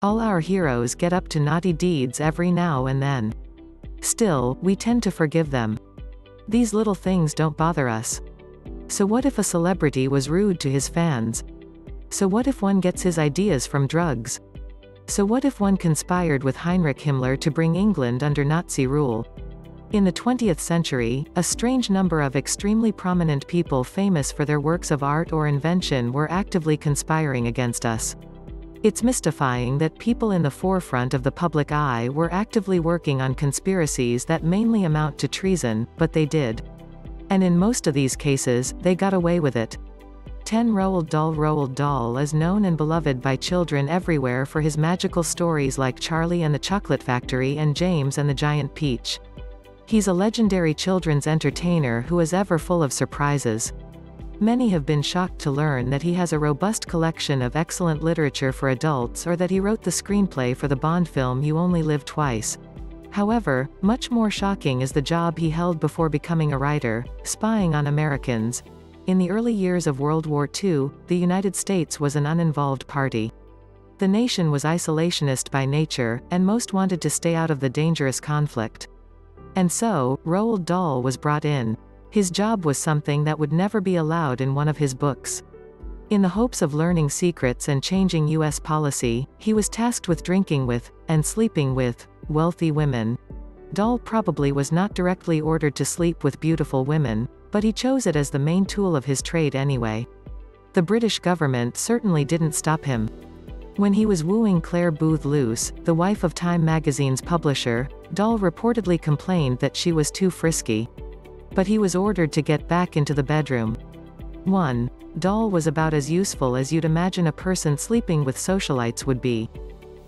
All our heroes get up to naughty deeds every now and then. Still, we tend to forgive them. These little things don't bother us. So what if a celebrity was rude to his fans? So what if one gets his ideas from drugs? So what if one conspired with Heinrich Himmler to bring England under Nazi rule? In the 20th century, a strange number of extremely prominent people famous for their works of art or invention were actively conspiring against us. It's mystifying that people in the forefront of the public eye were actively working on conspiracies that mainly amount to treason, but they did. And in most of these cases, they got away with it. 10 Roald Dahl is known and beloved by children everywhere for his magical stories like Charlie and the Chocolate Factory and James and the Giant Peach. He's a legendary children's entertainer who is ever full of surprises. Many have been shocked to learn that he has a robust collection of excellent literature for adults, or that he wrote the screenplay for the Bond film You Only Live Twice. However, much more shocking is the job he held before becoming a writer, spying on Americans. In the early years of World War II, the United States was an uninvolved party. The nation was isolationist by nature, and most wanted to stay out of the dangerous conflict. And so, Roald Dahl was brought in. His job was something that would never be allowed in one of his books. In the hopes of learning secrets and changing U.S. policy, he was tasked with drinking with, and sleeping with, wealthy women. Dahl probably was not directly ordered to sleep with beautiful women, but he chose it as the main tool of his trade anyway. The British government certainly didn't stop him. When he was wooing Claire Booth Luce, the wife of Time magazine's publisher, Dahl reportedly complained that she was too frisky. But he was ordered to get back into the bedroom. 1. Dahl was about as useful as you'd imagine a person sleeping with socialites would be.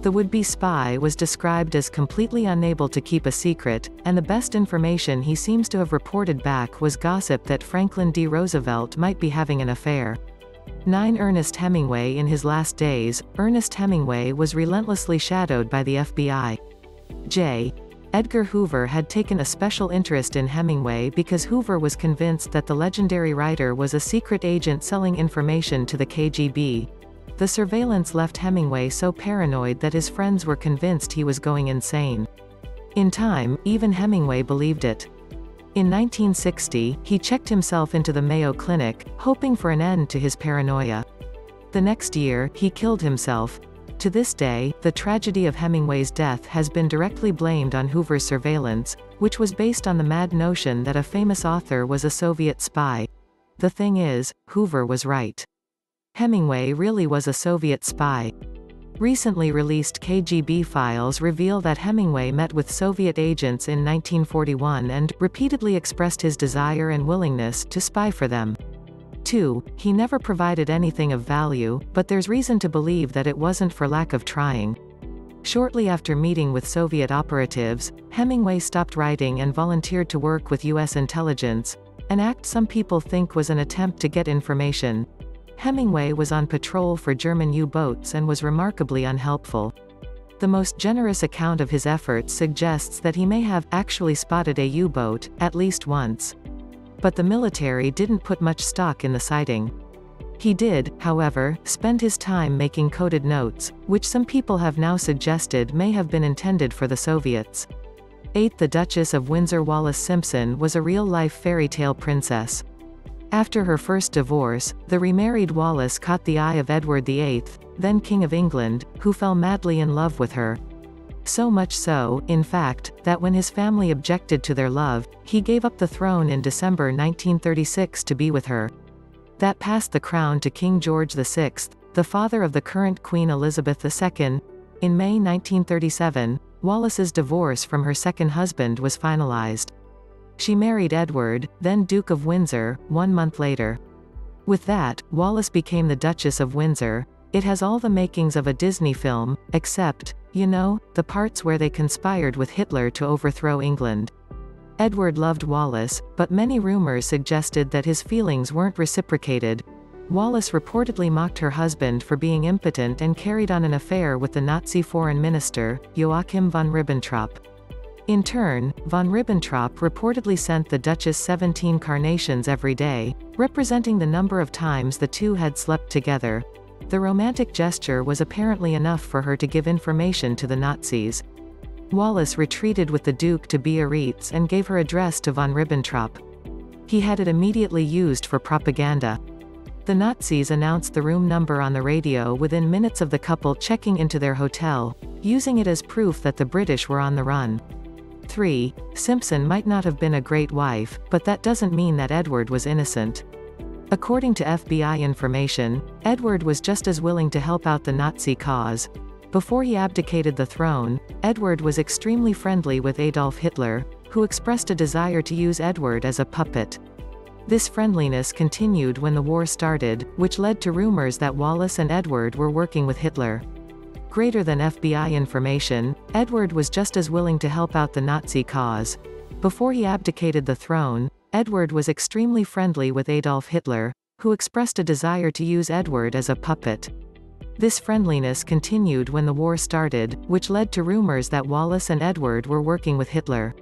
The would-be spy was described as completely unable to keep a secret, and the best information he seems to have reported back was gossip that Franklin D. Roosevelt might be having an affair. 9. Ernest Hemingway. In his last days, Ernest Hemingway was relentlessly shadowed by the FBI. J. Edgar Hoover had taken a special interest in Hemingway because Hoover was convinced that the legendary writer was a secret agent selling information to the KGB. The surveillance left Hemingway so paranoid that his friends were convinced he was going insane. In time, even Hemingway believed it. In 1960, he checked himself into the Mayo Clinic, hoping for an end to his paranoia. The next year, he killed himself. To this day, the tragedy of Hemingway's death has been directly blamed on Hoover's surveillance, which was based on the mad notion that a famous author was a Soviet spy. The thing is, Hoover was right. Hemingway really was a Soviet spy. Recently released KGB files reveal that Hemingway met with Soviet agents in 1941 and repeatedly expressed his desire and willingness to spy for them. 2. He never provided anything of value, but there's reason to believe that it wasn't for lack of trying. Shortly after meeting with Soviet operatives, Hemingway stopped writing and volunteered to work with U.S. intelligence, an act some people think was an attempt to get information. Hemingway was on patrol for German U-boats and was remarkably unhelpful. The most generous account of his efforts suggests that he may have actually spotted a U-boat, at least once. But the military didn't put much stock in the sighting. He did, however, spend his time making coded notes, which some people have now suggested may have been intended for the Soviets. 8. The Duchess of Windsor. Wallis Simpson was a real-life fairy tale princess. After her first divorce, the remarried Wallis caught the eye of Edward VIII, then King of England, who fell madly in love with her. So much so, in fact, that when his family objected to their love, he gave up the throne in December 1936 to be with her. That passed the crown to King George VI, the father of the current Queen Elizabeth II. In May 1937, Wallis's divorce from her second husband was finalized. She married Edward, then Duke of Windsor, 1 month later. With that, Wallis became the Duchess of Windsor. It has all the makings of a Disney film, except, you know, the parts where they conspired with Hitler to overthrow England. Edward loved Wallis, but many rumors suggested that his feelings weren't reciprocated. Wallis reportedly mocked her husband for being impotent and carried on an affair with the Nazi foreign minister, Joachim von Ribbentrop. In turn, von Ribbentrop reportedly sent the Duchess 17 carnations every day, representing the number of times the two had slept together. The romantic gesture was apparently enough for her to give information to the Nazis. Wallace retreated with the Duke to Biarritz and gave her address to von Ribbentrop. He had it immediately used for propaganda. The Nazis announced the room number on the radio within minutes of the couple checking into their hotel, using it as proof that the British were on the run. 3. Simpson might not have been a great wife, but that doesn't mean that Edward was innocent. According to FBI information, Edward was just as willing to help out the Nazi cause. Before he abdicated the throne, Edward was extremely friendly with Adolf Hitler, who expressed a desire to use Edward as a puppet. This friendliness continued when the war started, which led to rumors that Wallace and Edward were working with Hitler. Greater than FBI information, Edward was just as willing to help out the Nazi cause. Before he abdicated the throne, Edward was extremely friendly with Adolf Hitler, who expressed a desire to use Edward as a puppet. This friendliness continued when the war started, which led to rumors that Wallace and Edward were working with Hitler.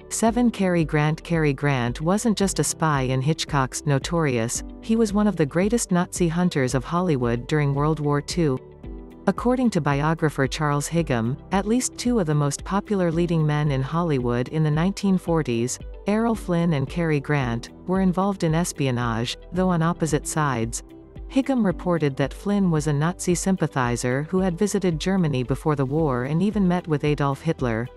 7. Cary Grant wasn't just a spy in Hitchcock's Notorious, he was one of the greatest Nazi hunters of Hollywood during World War II. According to biographer Charles Higham, at least two of the most popular leading men in Hollywood in the 1940s, Errol Flynn and Cary Grant, were involved in espionage, though on opposite sides. Higham reported that Flynn was a Nazi sympathizer who had visited Germany before the war and even met with Adolf Hitler.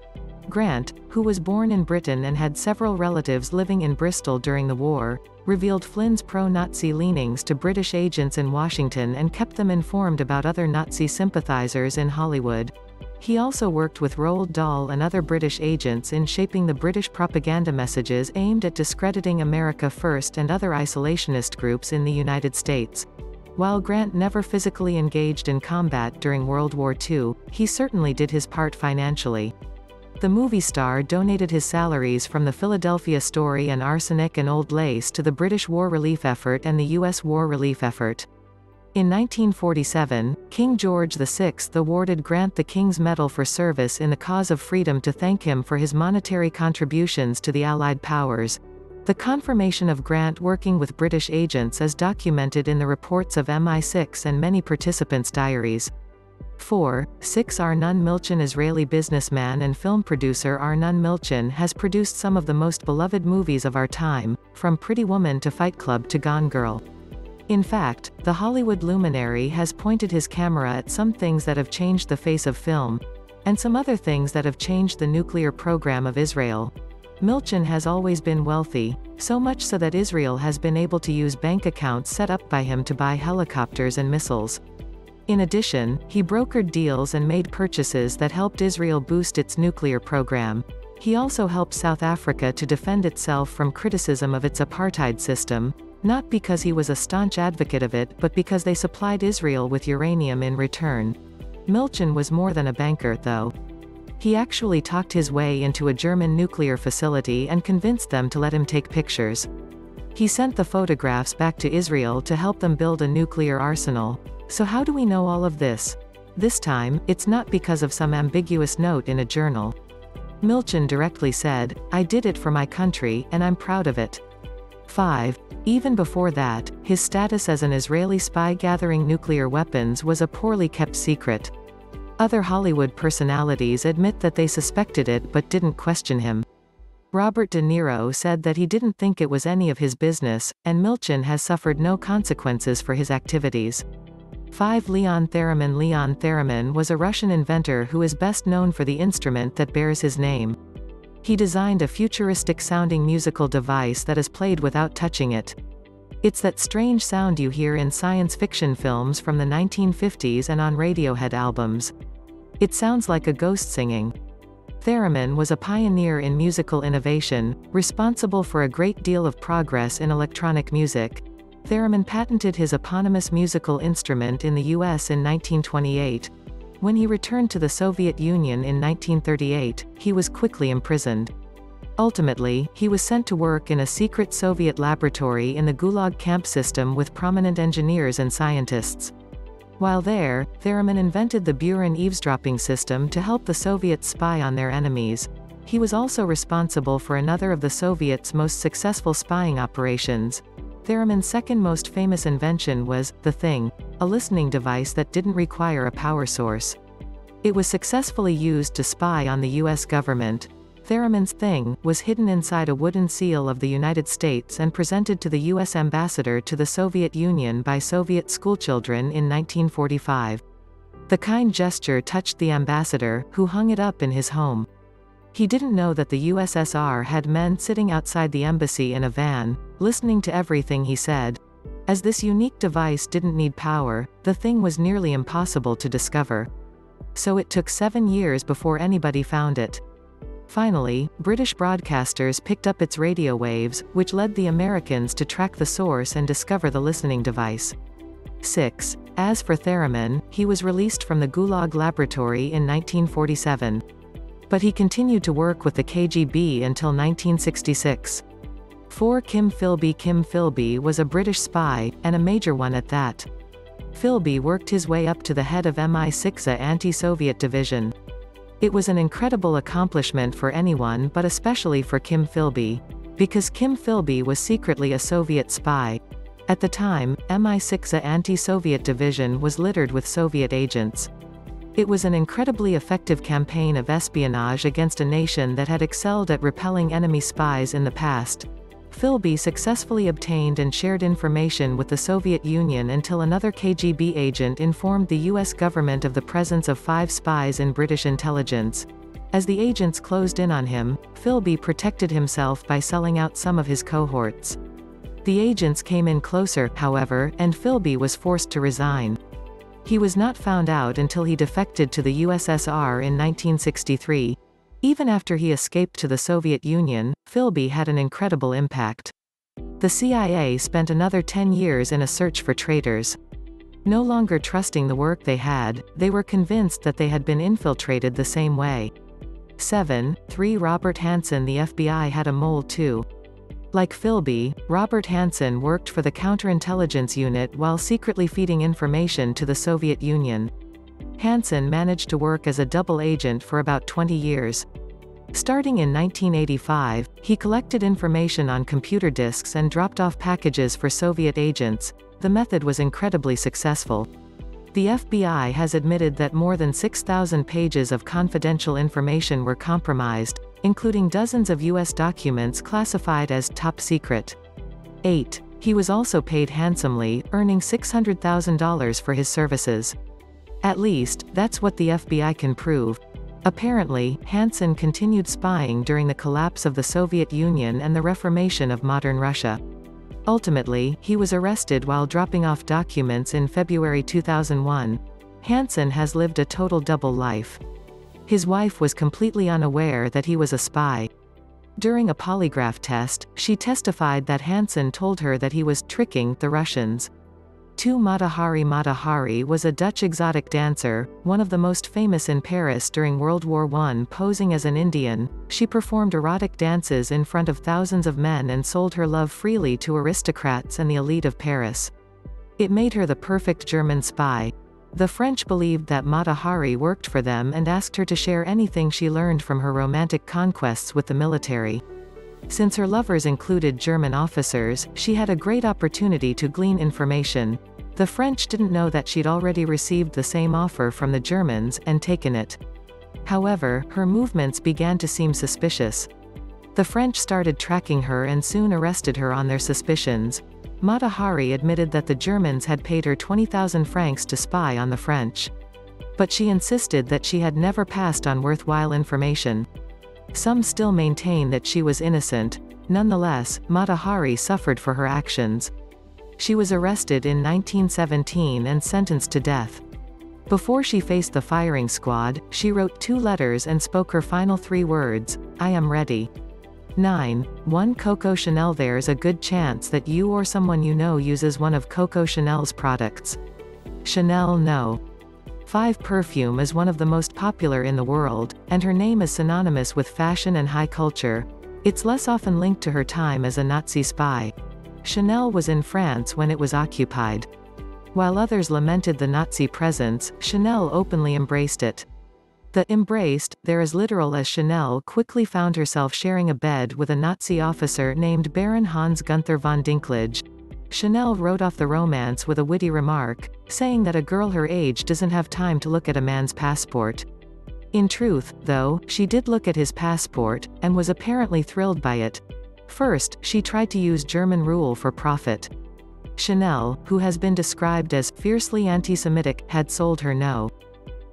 Grant, who was born in Britain and had several relatives living in Bristol during the war, revealed Flynn's pro-Nazi leanings to British agents in Washington and kept them informed about other Nazi sympathizers in Hollywood. He also worked with Roald Dahl and other British agents in shaping the British propaganda messages aimed at discrediting America First and other isolationist groups in the United States. While Grant never physically engaged in combat during World War II, he certainly did his part financially. The movie star donated his salaries from the Philadelphia Story and Arsenic and Old Lace to the British War Relief Effort and the U.S. War Relief Effort. In 1947, King George VI awarded Grant the King's Medal for Service in the Cause of Freedom to thank him for his monetary contributions to the Allied powers. The confirmation of Grant working with British agents is documented in the reports of MI6 and many participants' diaries. 4. 6. Arnon Milchan. Israeli businessman and film producer Arnon Milchan has produced some of the most beloved movies of our time, from Pretty Woman to Fight Club to Gone Girl. In fact, the Hollywood luminary has pointed his camera at some things that have changed the face of film, and some other things that have changed the nuclear program of Israel. Milchan has always been wealthy, so much so that Israel has been able to use bank accounts set up by him to buy helicopters and missiles. In addition, he brokered deals and made purchases that helped Israel boost its nuclear program. He also helped South Africa to defend itself from criticism of its apartheid system, not because he was a staunch advocate of it but because they supplied Israel with uranium in return. Milchan was more than a banker, though. He actually talked his way into a German nuclear facility and convinced them to let him take pictures. He sent the photographs back to Israel to help them build a nuclear arsenal. So how do we know all of this? This time, it's not because of some ambiguous note in a journal. Milchan directly said, "I did it for my country, and I'm proud of it." 5. Even before that, his status as an Israeli spy gathering nuclear weapons was a poorly kept secret. Other Hollywood personalities admit that they suspected it but didn't question him. Robert De Niro said that he didn't think it was any of his business, and Milchan has suffered no consequences for his activities. 5. Leon Theremin. Leon Theremin was a Russian inventor who is best known for the instrument that bears his name. He designed a futuristic-sounding musical device that is played without touching it. It's that strange sound you hear in science fiction films from the 1950s and on Radiohead albums. It sounds like a ghost singing. Theremin was a pioneer in musical innovation, responsible for a great deal of progress in electronic music. Theremin patented his eponymous musical instrument in the US in 1928. When he returned to the Soviet Union in 1938, he was quickly imprisoned. Ultimately, he was sent to work in a secret Soviet laboratory in the Gulag camp system with prominent engineers and scientists. While there, Theremin invented the Buran eavesdropping system to help the Soviets spy on their enemies. He was also responsible for another of the Soviets' most successful spying operations. Theremin's second most famous invention was The Thing, a listening device that didn't require a power source. It was successfully used to spy on the U.S. government. Theremin's Thing was hidden inside a wooden seal of the United States and presented to the U.S. ambassador to the Soviet Union by Soviet schoolchildren in 1945. The kind gesture touched the ambassador, who hung it up in his home. He didn't know that the USSR had men sitting outside the embassy in a van, listening to everything he said. As this unique device didn't need power, the thing was nearly impossible to discover. So it took 7 years before anybody found it. Finally, British broadcasters picked up its radio waves, which led the Americans to track the source and discover the listening device. 6. As for Theremin, he was released from the Gulag Laboratory in 1947. But he continued to work with the KGB until 1966. 4. Kim Philby. Kim Philby was a British spy, and a major one at that. Philby worked his way up to the head of MI6's anti-Soviet division. It was an incredible accomplishment for anyone but especially for Kim Philby. Because Kim Philby was secretly a Soviet spy. At the time, MI6's anti-Soviet division was littered with Soviet agents. It was an incredibly effective campaign of espionage against a nation that had excelled at repelling enemy spies in the past. Philby successfully obtained and shared information with the Soviet Union until another KGB agent informed the US government of the presence of 5 spies in British intelligence. As the agents closed in on him, Philby protected himself by selling out some of his cohorts. The agents came in closer, however, and Philby was forced to resign. He was not found out until he defected to the USSR in 1963. Even after he escaped to the Soviet Union, Philby had an incredible impact. The CIA spent another 10 years in a search for traitors. No longer trusting the work they had, they were convinced that they had been infiltrated the same way. 7. Robert Hanssen. The FBI had a mole too. Like Philby, Robert Hanssen worked for the counterintelligence unit while secretly feeding information to the Soviet Union. Hanssen managed to work as a double agent for about 20 years. Starting in 1985, he collected information on computer disks and dropped off packages for Soviet agents. The method was incredibly successful. The FBI has admitted that more than 6,000 pages of confidential information were compromised, including dozens of US documents classified as top secret. 8. He was also paid handsomely, earning $600,000 for his services. At least, that's what the FBI can prove. Apparently, Hanssen continued spying during the collapse of the Soviet Union and the reformation of modern Russia. Ultimately, he was arrested while dropping off documents in February 2001. Hanssen has lived a total double life. His wife was completely unaware that he was a spy. During a polygraph test, she testified that Hanssen told her that he was tricking the Russians. 2. Mata Hari. Mata Hari was a Dutch exotic dancer, one of the most famous in Paris during World War I. Posing as an Indian, she performed erotic dances in front of thousands of men and sold her love freely to aristocrats and the elite of Paris. It made her the perfect German spy. The French believed that Mata Hari worked for them and asked her to share anything she learned from her romantic conquests with the military. Since her lovers included German officers, she had a great opportunity to glean information. The French didn't know that she'd already received the same offer from the Germans, and taken it. However, her movements began to seem suspicious. The French started tracking her and soon arrested her on their suspicions. Mata Hari admitted that the Germans had paid her 20,000 francs to spy on the French. But she insisted that she had never passed on worthwhile information. Some still maintain that she was innocent. Nonetheless, Mata Hari suffered for her actions. She was arrested in 1917 and sentenced to death. Before she faced the firing squad, she wrote 2 letters and spoke her final 3 words: "I am ready." 9. 1. Coco Chanel. There's a good chance that you or someone you know uses one of Coco Chanel's products. Chanel No. 5. Perfume is one of the most popular in the world, and her name is synonymous with fashion and high culture. It's less often linked to her time as a Nazi spy. Chanel was in France when it was occupied. While others lamented the Nazi presence, Chanel openly embraced it. The embraced, there is literal, as Chanel quickly found herself sharing a bed with a Nazi officer named Baron Hans Gunther von Dinklage. Chanel wrote off the romance with a witty remark, saying that a girl her age doesn't have time to look at a man's passport. In truth, though, she did look at his passport, and was apparently thrilled by it. First, she tried to use German rule for profit. Chanel, who has been described as fiercely anti-Semitic, had sold her No.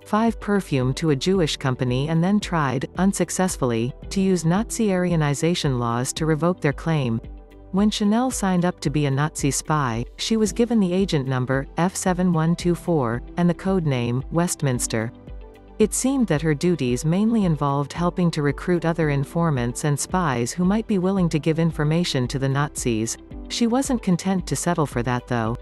5 perfume to a Jewish company and then tried, unsuccessfully, to use Nazi Aryanization laws to revoke their claim. When Chanel signed up to be a Nazi spy, she was given the agent number, F7124, and the code name, Westminster. It seemed that her duties mainly involved helping to recruit other informants and spies who might be willing to give information to the Nazis. She wasn't content to settle for that though.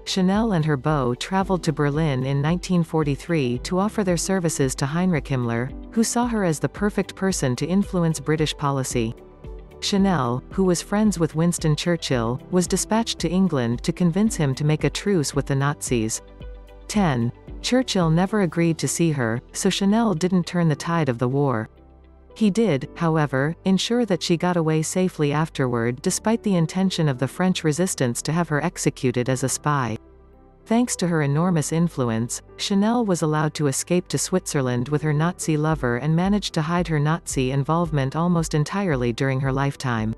Chanel and her beau traveled to Berlin in 1943 to offer their services to Heinrich Himmler, who saw her as the perfect person to influence British policy. Chanel, who was friends with Winston Churchill, was dispatched to England to convince him to make a truce with the Nazis. 10. Churchill never agreed to see her, so Chanel didn't turn the tide of the war. He did, however, ensure that she got away safely afterward despite the intention of the French resistance to have her executed as a spy. Thanks to her enormous influence, Chanel was allowed to escape to Switzerland with her Nazi lover and managed to hide her Nazi involvement almost entirely during her lifetime.